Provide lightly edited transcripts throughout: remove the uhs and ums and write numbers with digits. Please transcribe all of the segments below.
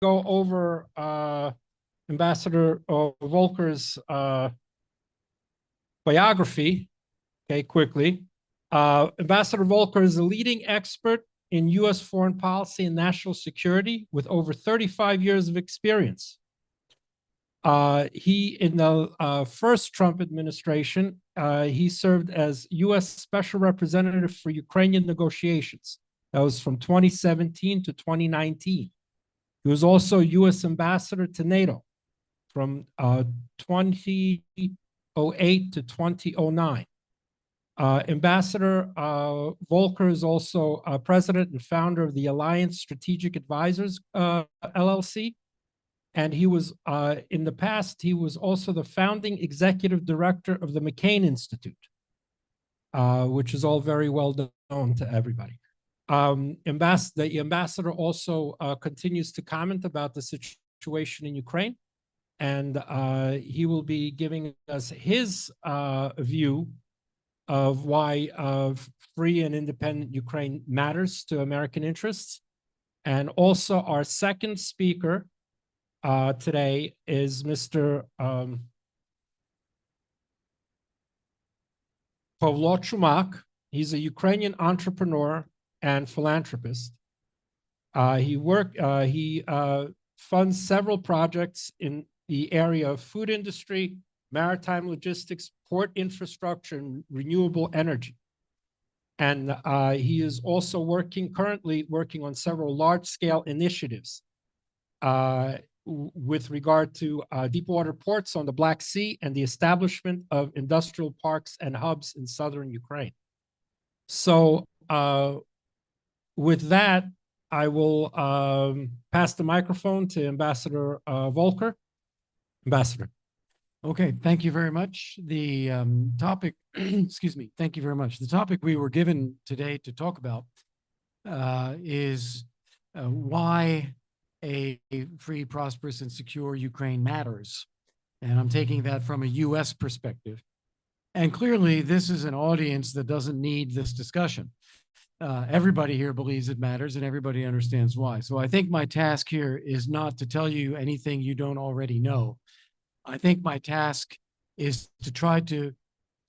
go over Ambassador Volker's biography, okay, quickly. Ambassador Volker is a leading expert in U.S. foreign policy and national security with over 35 years of experience. He, in the first Trump administration, he served as U.S. Special Representative for Ukrainian negotiations. That was from 2017 to 2019. He was also U.S. Ambassador to NATO from 2008 to 2009. Ambassador Volker is also president and founder of the Alliance Strategic Advisors, LLC. And he was, in the past, he was also the founding executive director of the McCain Institute, which is all very well known to everybody. The ambassador also continues to comment about the situation in Ukraine, and he will be giving us his view of why free and independent Ukraine matters to American interests. And also our second speaker today is Mr. Pavlo Chumak. He's a Ukrainian entrepreneur and philanthropist. He funds several projects in the area of food industry, maritime logistics, port infrastructure, and renewable energy. And he is also currently working on several large-scale initiatives with regard to deepwater ports on the Black Sea and the establishment of industrial parks and hubs in southern Ukraine. So with that, I will pass the microphone to Ambassador Volker. Ambassador. Okay, thank you very much. The topic, excuse me, thank you very much. The topic we were given today to talk about is why a free, prosperous, and secure Ukraine matters. And I'm taking that from a U.S. perspective. And clearly, this is an audience that doesn't need this discussion. Everybody here believes it matters, and everybody understands why. So I think my task here is not to tell you anything you don't already know. I think my task is to try to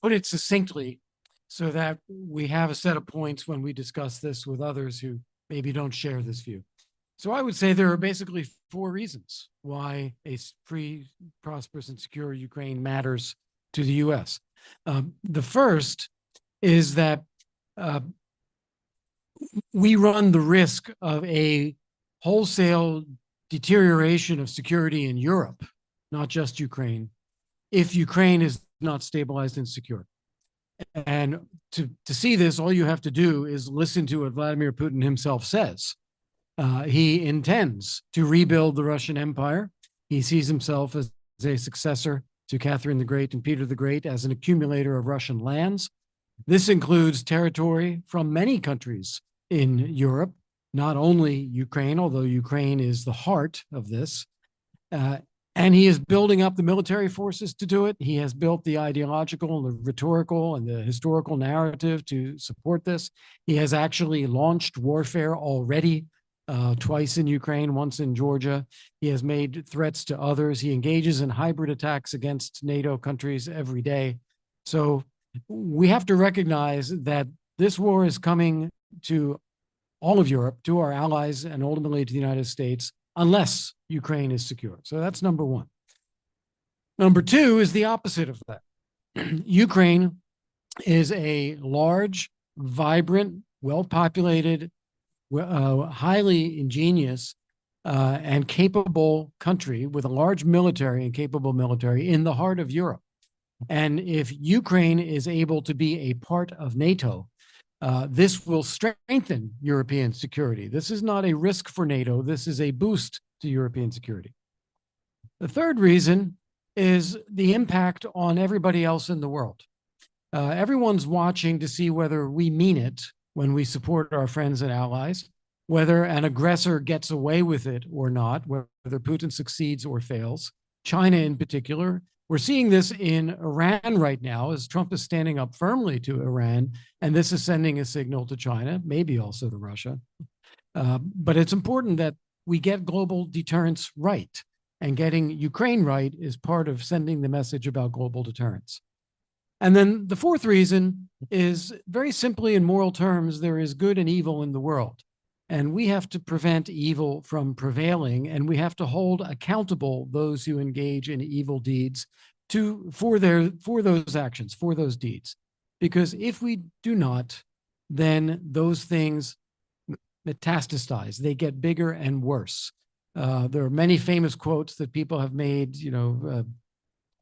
put it succinctly so that we have a set of points when we discuss this with others who maybe don't share this view. So I would say there are basically four reasons why a free, prosperous, and secure Ukraine matters to the U.S. The first is that we run the risk of a wholesale deterioration of security in Europe, not just Ukraine, if Ukraine is not stabilized and secure. And to see this, all you have to do is listen to what Vladimir Putin himself says. He intends to rebuild the Russian Empire. He sees himself as a successor to Catherine the Great and Peter the Great as an accumulator of Russian lands. This includes territory from many countries in Europe, not only Ukraine, although Ukraine is the heart of this. And he is building up the military forces to do it. He has built the ideological, the rhetorical, and the historical narrative to support this. He has actually launched warfare already, twice in Ukraine, once in Georgia. He has made threats to others. He engages in hybrid attacks against NATO countries every day. So we have to recognize that this war is coming to all of Europe, to our allies, and ultimately to the United States, unless Ukraine is secure. So that's number one. Number two is the opposite of that. Ukraine is a large, vibrant, well-populated, highly ingenious and capable country with a large military and capable military in the heart of Europe. And if Ukraine is able to be a part of NATO, this will strengthen European security. This is not a risk for NATO. This is a boost to European security. The third reason is the impact on everybody else in the world. Everyone's watching to see whether we mean it when we support our friends and allies, whether an aggressor gets away with it or not, whether Putin succeeds or fails. China in particular. We're seeing this in Iran right now as Trump is standing up firmly to Iran, and this is sending a signal to China, maybe also to Russia. But it's important that we get global deterrence right. And getting Ukraine right is part of sending the message about global deterrence. And then the fourth reason is very simply in moral terms, there is good and evil in the world. And we have to prevent evil from prevailing, and we have to hold accountable those who engage in evil deeds for those actions, for those deeds. Because if we do not, then those things metastasize, they get bigger and worse. There are many famous quotes that people have made,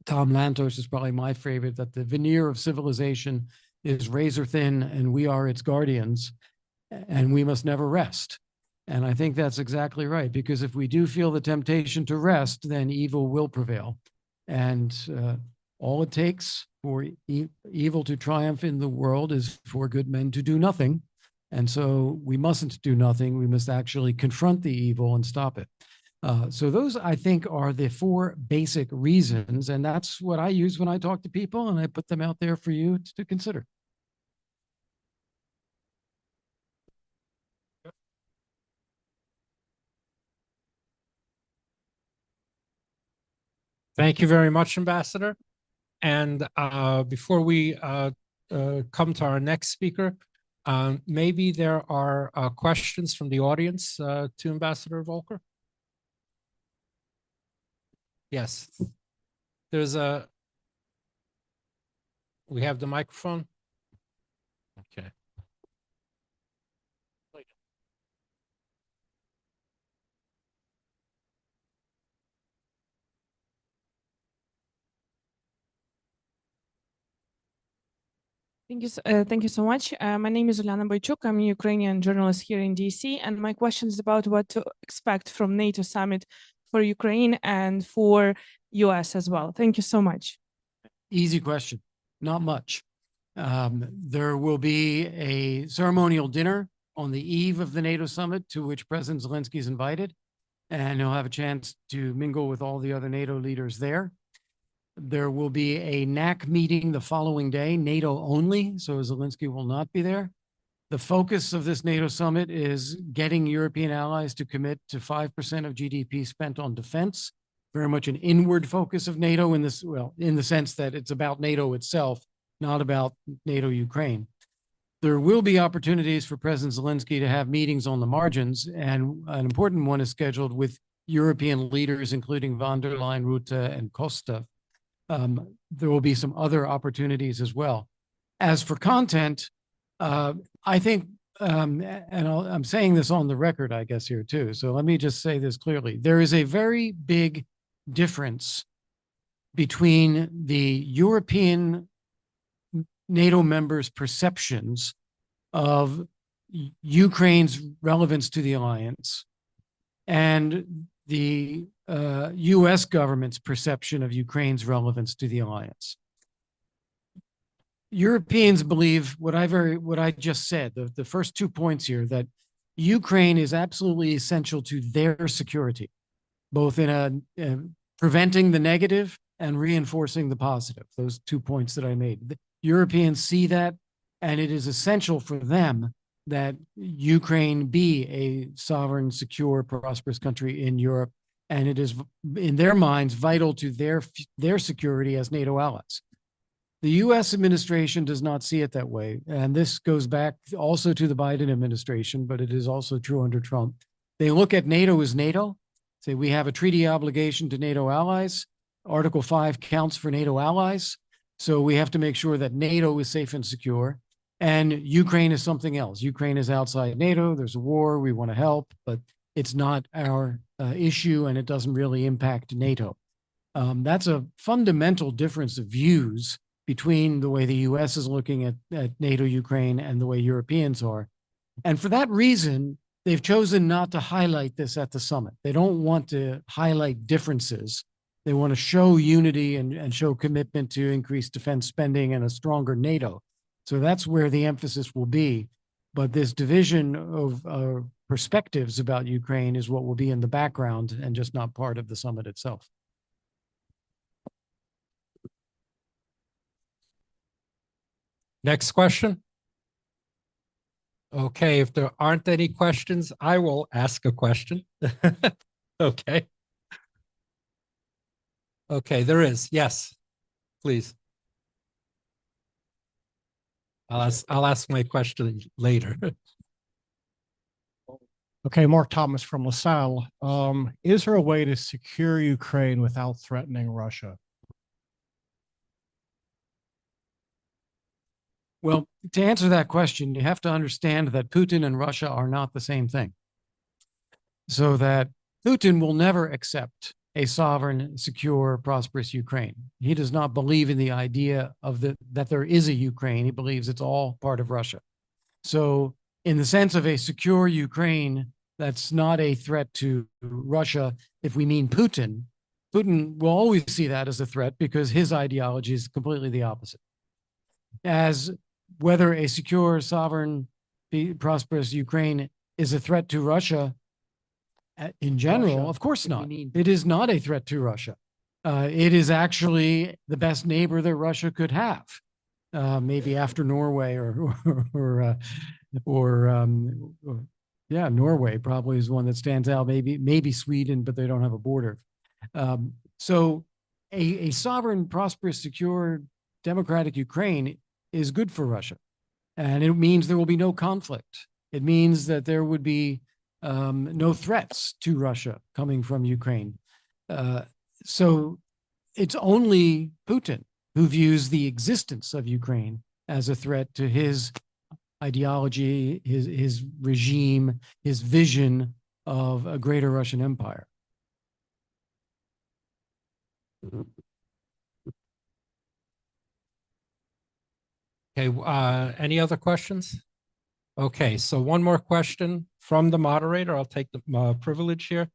Tom Lantos is probably my favorite, that the veneer of civilization is razor thin and we are its guardians and we must never rest. And I think that's exactly right, because if we do feel the temptation to rest, then evil will prevail. And all it takes for evil to triumph in the world is for good men to do nothing. And so we mustn't do nothing. We must actually confront the evil and stop it. So those, I think, are the four basic reasons. And that's what I use when I talk to people, and I put them out there for you to consider. Thank you very much, Ambassador. And before we come to our next speaker, maybe there are questions from the audience to Ambassador Volker. Yes, we have the microphone. Okay. Thank you so much. My name is Uliana Boychuk. I'm a Ukrainian journalist here in DC, and my question is about what to expect from NATO summit for Ukraine and for US as well. Thank you so much. Easy question. Not much. There will be a ceremonial dinner on the eve of the NATO summit to which President Zelensky is invited, and he'll have a chance to mingle with all the other NATO leaders there. There will be a NAC meeting the following day, NATO only, so Zelensky will not be there. The focus of this NATO summit is getting European allies to commit to 5% of GDP spent on defense, very much an inward focus of NATO in this, well, in the sense that it's about NATO itself, not about NATO Ukraine. There will be opportunities for President Zelensky to have meetings on the margins, and an important one is scheduled with European leaders, including von der Leyen, Rutte, and Costa. There will be some other opportunities as well. As for content, I think, and I'm saying this on the record, I guess, here too. So let me just say this clearly. There is a very big difference between the European NATO members' perceptions of Ukraine's relevance to the alliance and the US government's perception of Ukraine's relevance to the alliance. Europeans believe what I just said, the first 2 points here, that Ukraine is absolutely essential to their security, both in preventing the negative and reinforcing the positive, those 2 points that I made. The Europeans see that, and it is essential for them that Ukraine be a sovereign, secure, prosperous country in Europe. And it is, in their minds, vital to their security as NATO allies. The US administration does not see it that way. And this goes back also to the Biden administration, but it is also true under Trump. They look at NATO as NATO, say we have a treaty obligation to NATO allies. Article 5 counts for NATO allies. So we have to make sure that NATO is safe and secure. And Ukraine is something else. Ukraine is outside NATO. There's a war. We want to help, but it's not our issue, and it doesn't really impact NATO. That's a fundamental difference of views between the way the US is looking at NATO Ukraine and the way Europeans are. And for that reason, they've chosen not to highlight this at the summit. They don't want to highlight differences. They want to show unity and show commitment to increased defense spending and a stronger NATO. So that's where the emphasis will be. But this division of perspectives about Ukraine is what will be in the background and just not part of the summit itself. Next question. Okay, if there aren't any questions, I will ask a question. Okay. Okay, there is. Yes, please. I'll ask my question later. Okay, Mark Thomas from LaSalle. Is there a way to secure Ukraine without threatening Russia? Well, to answer that question, you have to understand that Putin and Russia are not the same thing. So that Putin will never accept a sovereign, secure, prosperous Ukraine. He does not believe in the idea of that there is a Ukraine. He believes it's all part of Russia. So in the sense of a secure Ukraine, that's not a threat to Russia. If we mean Putin, Putin will always see that as a threat because his ideology is completely the opposite. As whether a secure, sovereign, prosperous Ukraine is a threat to Russia in general, Russia, of course what do not. you mean? It is not a threat to Russia. It is actually the best neighbor that Russia could have, maybe after Norway yeah, Norway probably is one that stands out. Maybe Sweden, but they don't have a border. So a sovereign, prosperous, secure, democratic Ukraine is good for Russia. And it means there will be no conflict. It means that there would be no threats to Russia coming from Ukraine. So it's only Putin who views the existence of Ukraine as a threat to his ideology, his regime, his vision of a greater Russian empire. Okay, any other questions? Okay, so one more question from the moderator. I'll take the privilege here.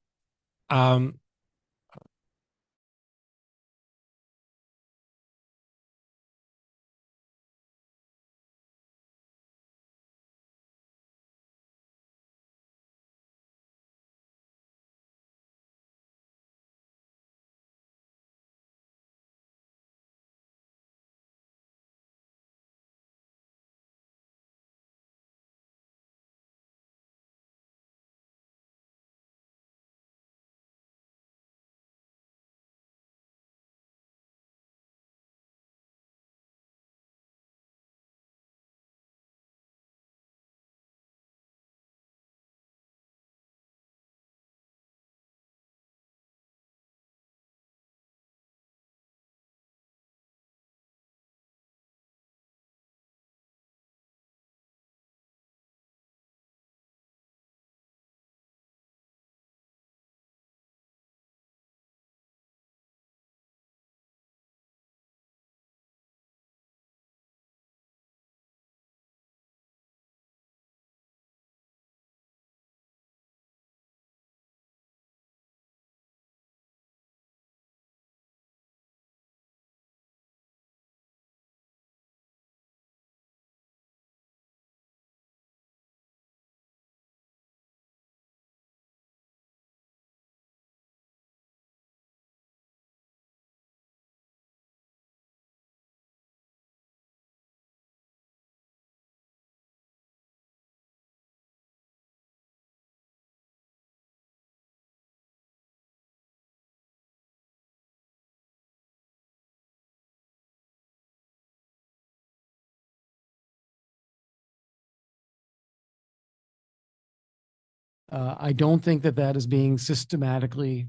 I don't think that is being systematically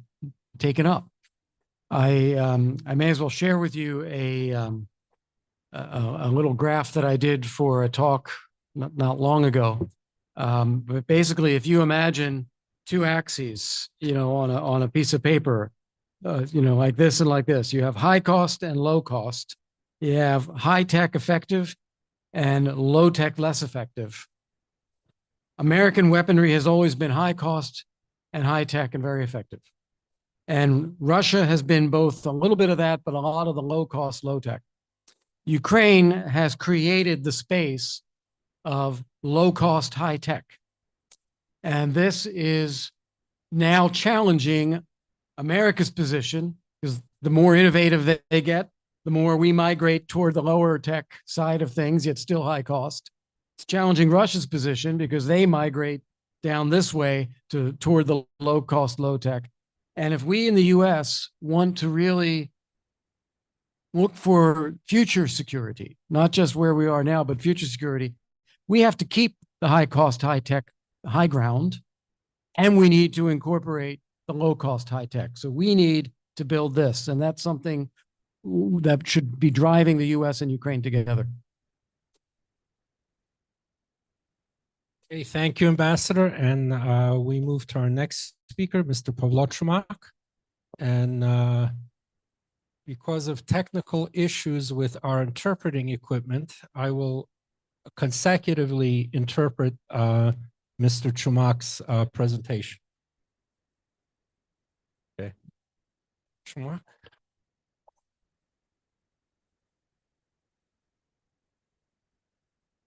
taken up. I may as well share with you a little graph that I did for a talk not long ago. But basically, if you imagine two axes, on a piece of paper, like this and like this, you have high cost and low cost. You have high tech effective and low tech less effective. American weaponry has always been high cost and high tech and very effective. And Russia has been both a little bit of that, but a lot of the low cost, low tech. Ukraine has created the space of low cost, high tech. And this is now challenging America's position, because the more innovative they get, the more we migrate toward the lower tech side of things, yet still high cost. It's challenging Russia's position because they migrate down this way toward the low cost, low tech. And if we in the US want to really look for future security, not just where we are now, but future security, we have to keep the high cost, high tech, high ground, and we need to incorporate the low cost, high tech. So we need to build this, and that's something that should be driving the US and Ukraine together. Okay, thank you, Ambassador. And we move to our next speaker, Mr. Pavlo Chumak. And because of technical issues with our interpreting equipment, I will consecutively interpret Mr. Chumak's presentation. Okay. Chumak.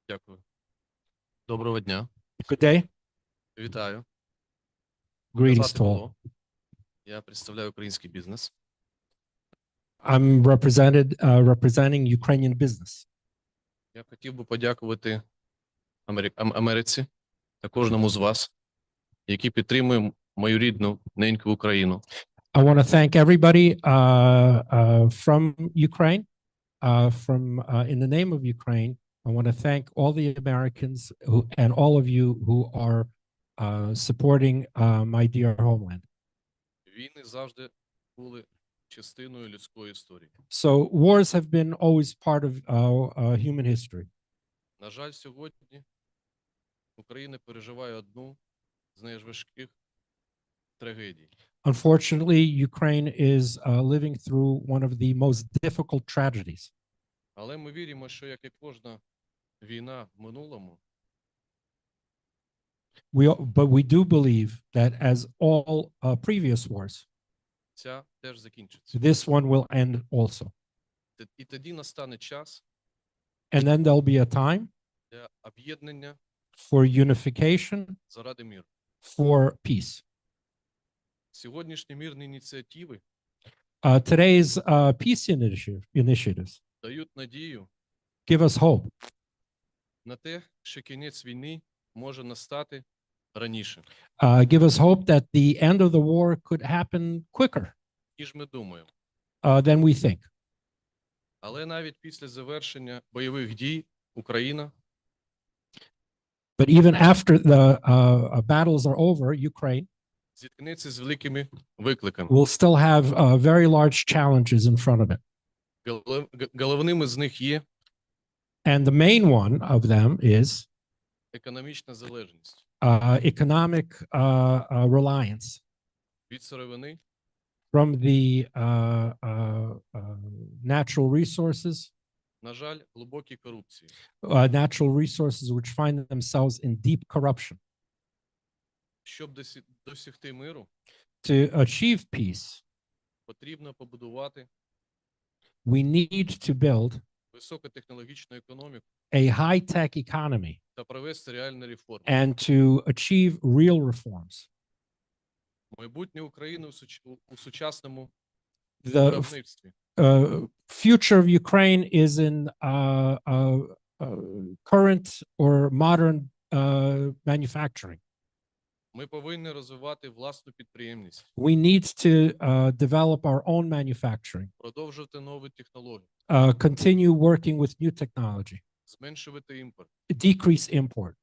Дякую. Доброго дня. Good day. Вітаю. Greetings Звати to all. Павло. Я представляю український бізнес. I'm representing Ukrainian business. Я хотів би подякувати Америці та кожному з вас, які підтримує мою рідну неньку Україну. I want to thank everybody from Ukraine, in the name of Ukraine. I want to thank all the Americans and all of you who are supporting my dear homeland. Війни завжди були частиною людської історії. So wars have been always part of human history. На жаль, сьогодні Україна переживає одну з найважких трагедій. Unfortunately, Ukraine is living through one of the most difficult tragedies. Але ми віримо, що як і кожна війна в минулому, But we do believe that as all previous wars, ця теж закінчиться. this one will end also. І тоді настане час And then there'll be a time для об'єднання for unification, заради миру. for peace. Сьогоднішні мирні ініціативи Today's peace initiatives дають надію give us hope на те, що кінець війни може настати раніше, give us hope that the end of the war could happen quicker ніж ми думаємо. than we think. Але навіть після завершення бойових дій Україна But even after the battles are over, Ukraine зіткнеться з великими викликами. will still have very large challenges in front of it. Головними з них є And the main one of them is економічна залежність economic reliance від сировини, from the natural resources, на жаль, глибокій корупції. natural resources which find themselves in deep corruption. Щоб досягти миру, To achieve peace, потрібно побудувати we need to build високотехнологічну економіку a high-tech economy та провести реальні реформи. and to achieve real reforms. Майбутнє України у сучасному The виробництві. future of Ukraine is in current or modern manufacturing. Ми повинні розвивати власну підприємність, We need to develop our own manufacturing, продовжувати нові технології, continue working with new technology, зменшувати імпорт, decrease import,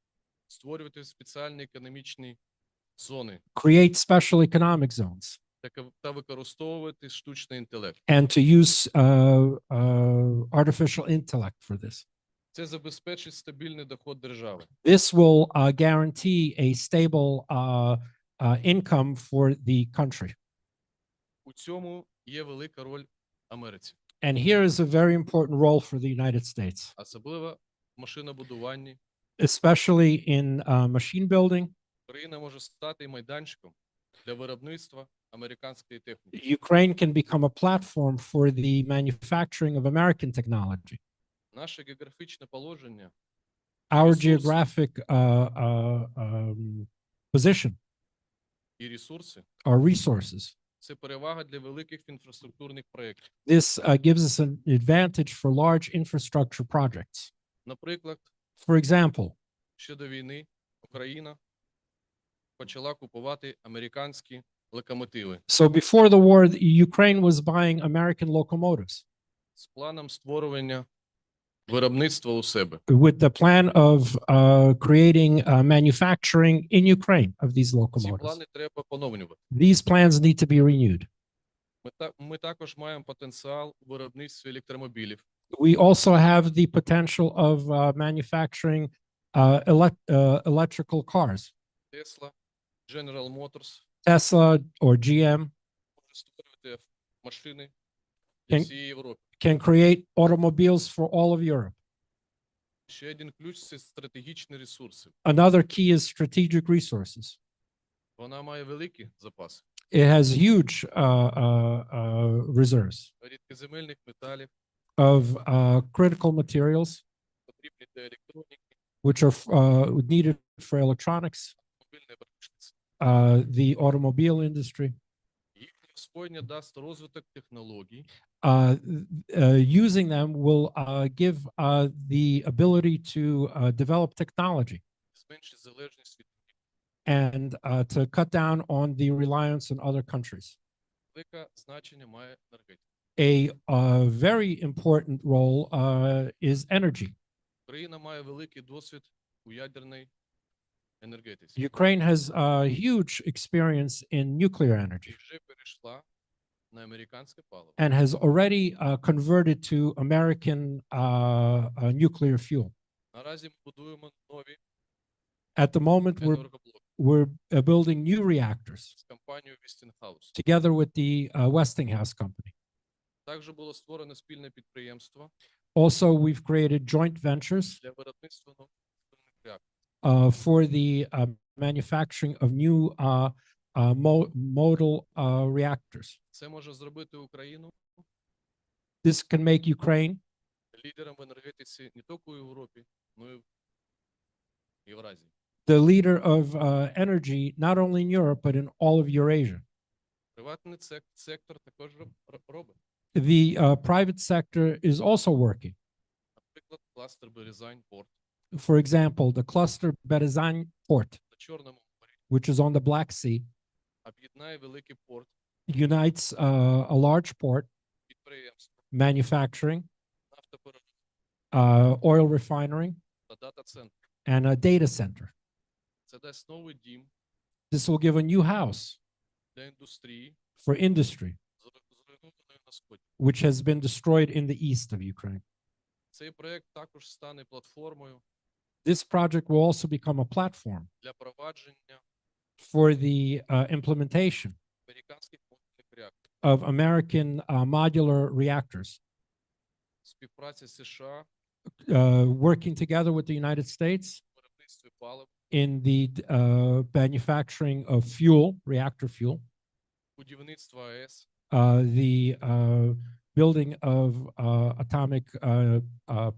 створювати спеціальні економічні зони create special economic zones, та використовувати штучний інтелект. and to use artificial intellect for this. Це забезпечить стабільний доход держави. This will guarantee a stable income for the country. У цьому є велика роль Америці, And here is a very important role for the United States, особливо в машинобудуванні. especially in machine building. Україна може стати майданчиком для виробництва американської техніки. Ukraine can become a platform for the manufacturing of American technology. Наше географічне положення Our Resources. geographic position, і ресурси our resources. це перевага для великих інфраструктурних проєктів. This gives us an advantage for large infrastructure projects. Наприклад, For example, ще до війни Україна почала купувати американські локомотиви So before the war, Ukraine was buying American locomotives з планом створювання виробництва у себе. with the plan of creating manufacturing in Ukraine of these Ці locomotives. плани треба поновлювати. These plans need to be renewed. Ми також маємо потенціал у виробництві електромобілів. We also have the potential of manufacturing electrical cars. Tesla, General Motors Tesla or GM може створювати машини для Can- всієї Європи. can create automobiles for all of Europe. Ще один ключ – це стратегічні ресурси. Another key is strategic resources. Вона має великі запаси It has huge reserves рідкоземельних металів, of critical materials, потрібні для електроніки, which are needed for electronics, мобільної промисловості. The automobile industry. Їхнє освоєння дасть розвиток технологій, Using them will give the ability to develop technology зменшить залежність від and to cut down on the reliance on other countries. велике значення має енергетика. A very important role is energy. Україна має великий досвід у ядерній енергетиці Ukraine has huge experience in nuclear і energy вже перейшла на американське паливо. and has already converted to American nuclear fuel. Наразі ми будуємо нові At the moment, енергоблоки we're building new reactors з компанією Westinghouse. together with the Westinghouse company. Також було створено спільне підприємство Also, we've created joint ventures для виробництва нових реакторів. for the manufacturing of new modal reactors. Це може зробити Україну This can make Ukraine лідером в енергетиці не тільки у Європі, але й в Євразії. the leader of energy, not only in Europe, but in all of Eurasia. Приватний сектор також робить. The private sector is also working. Наприклад, кластер Березань порт For example, the cluster Berezan port, на Чорному морі which is on the Black Sea, об'єднає великий порт, unites a large port, підприємство, manufacturing, нафтопереробку oil refinery, та дата-центр. and a data center. Це дасть новий дім This will give a new house для індустрії, for industry, зруйнованої на сході. which has been destroyed in the east of Ukraine. Цей проект також стане платформою This project will also become a platform для провадження for the implementation американських модульних реакторів. of American modular reactors, Співпраця США working together with the United States в виробництві палив, in the manufacturing of fuel, reactor fuel, будівництва АЕС, the building of atomic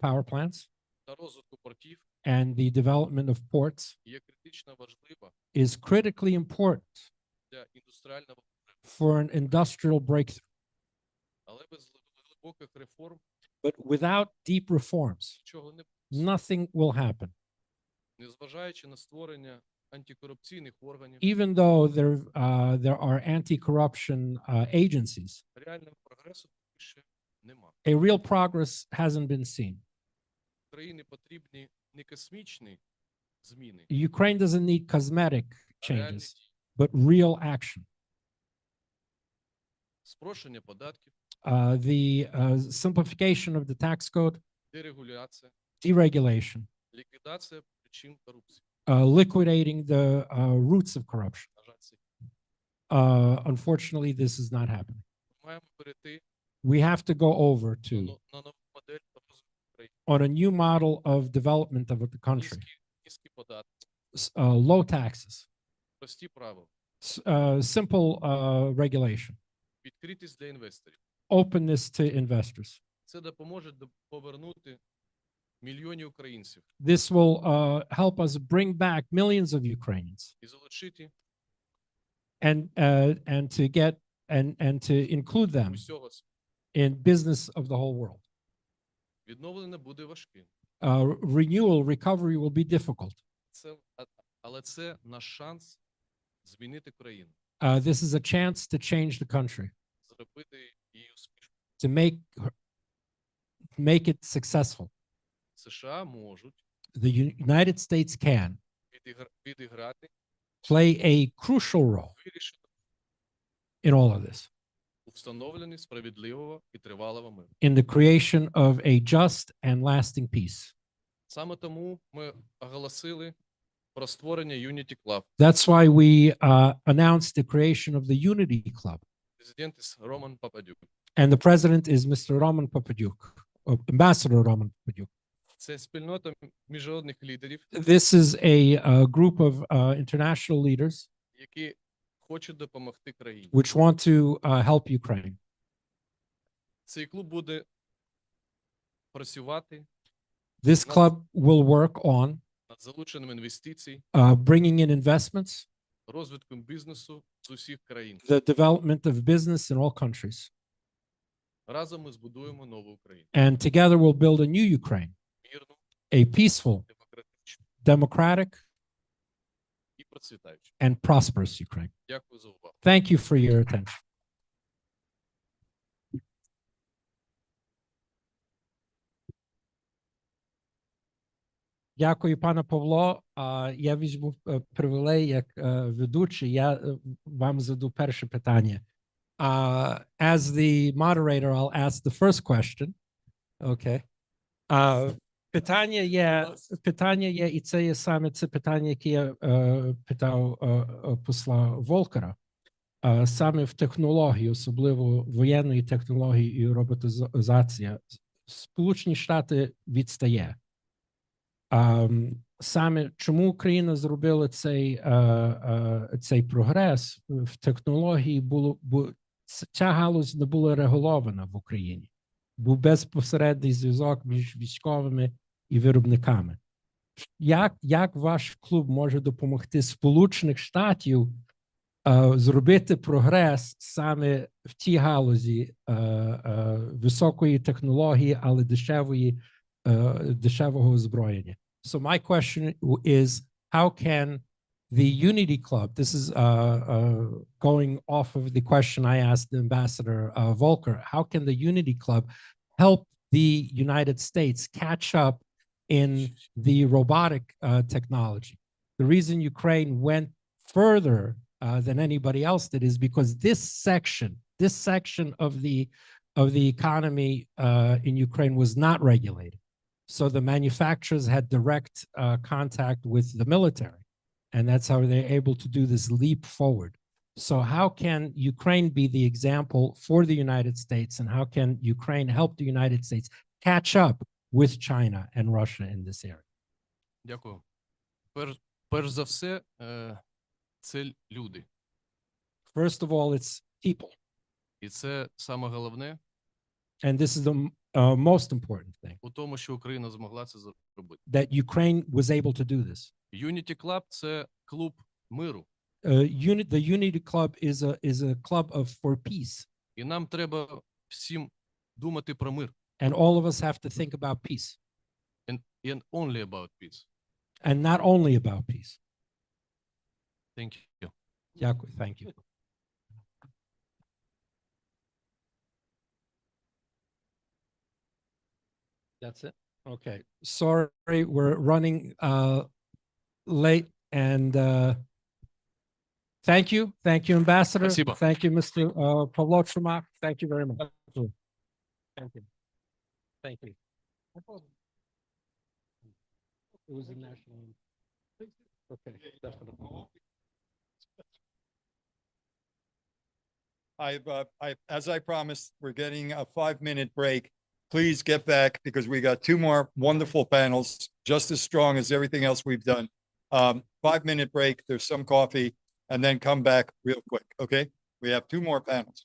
power plants, та розвитку портів and the development of ports є критично важлива is critically important для індустріального, for an industrial breakthrough. але без глибоких реформ But without deep reforms, нічого не буде. nothing will happen. Незважаючи на створення антикорупційних органів, Even though there are anti-corruption agencies, реального прогресу більше нема. a real progress hasn't been seen. Україні потрібні не космічні зміни, Ukraine doesn't need cosmetic а реальні changes, дії. but real action. Спрощення податків, The simplification of the tax code, дерегуляція, deregulation, ліквідація причин корупції. liquidating the roots of corruption. На жаль, це Unfortunately, this is not happening. ми маємо перейти We have to go over to на нову модель розвитку України. on a new model of development of the country. Низькі податки, Low taxes, прості правила, simple regulation, відкритість для інвесторів. openness to investors. Це допоможе повернути мільйони українців This will help us bring back millions of Ukrainians і залучити and to get and to include them усього світу. in business of the whole world. Відновлення буде важким, Renewal, recovery will be difficult, Але це наш шанс змінити країну, This is a chance to change the country, зробити її успішною. to make it successful. США можуть The United States can відіграти, play a crucial role вирішити in all of this, у встановленні справедливого і тривалого миру. in the creation of a just and lasting peace. Саме тому ми оголосили про створення Unity Club. That's why we announced the creation of the Unity Club. Президент Роман Пападюк. And the president is Mr. Roman Papadyuk, Ambassador Roman Papadyuk. Це спільнота міжнародних лідерів, This is a group of international leaders які хочуть допомогти країні. which want to help Ukraine. Цей клуб буде працювати This club will work on над залученням інвестицій, bringing in investments, розвитком бізнесу з усіх країн. the development of business in all countries. Разом ми збудуємо нову Україну. And together we'll build a new Ukraine, Мирну, a peaceful, демократичну democratic, і процвітаючу. and prosperous Ukraine. Дякую за увагу. Thank you for your attention. Дякую, пане Павло. Я візьму привілей як ведучий. Я вам заду перше питання. As the moderator, I'll ask the first question. Okay. Питання є, і це є саме це питання, яке я питав посла Волкера. Саме в технології, особливо воєнної технології і роботизація, Сполучені Штати відстає. Саме чому Україна зробила цей прогрес в технології, бо ця галузь не була регульована в Україні. Був безпосередній зв'язок між військовими і виробниками. Як ваш клуб може допомогти Сполучених Штатів зробити прогрес саме в тій галузі високої технології, але дешевого озброєння? So my question is, how can the Unity Club, this is going off of the question I asked Ambassador Volker, how can the Unity Club help the United States catch up in the robotic technology? The reason Ukraine went further than anybody else did is because this section of the economy in Ukraine was not regulated. So the manufacturers had direct contact with the military, and that's how they're able to do this leap forward. So how can Ukraine be the example for the United States, and how can Ukraine help the United States catch up with China and Russia in this area? Дякую. Перш за все, це люди. First of all, it's people. І це саме головне And this is the most important thing, у тому, що Україна змогла це зробити. that Ukraine was able to do this. Unity Club – це клуб миру. The Unity Club is a club for peace, І нам треба всім думати про мир. and all of us have to think about peace, And only about peace. and not only about peace. Thank you. Дякую, thank you. That's it? Okay. Sorry, we're running late, and thank you. Thank you, Ambassador. Спасибо. Thank you, Mr. Pavlo Chumak. Thank you very much. Thank you. Thank you. It was a national. Okay, definitely. As I promised, we're getting a 5-minute break. Please get back because we got 2 more wonderful panels, just as strong as everything else we've done. 5-minute break. There's some coffee, and then come back real quick. Okay, we have 2 more panels.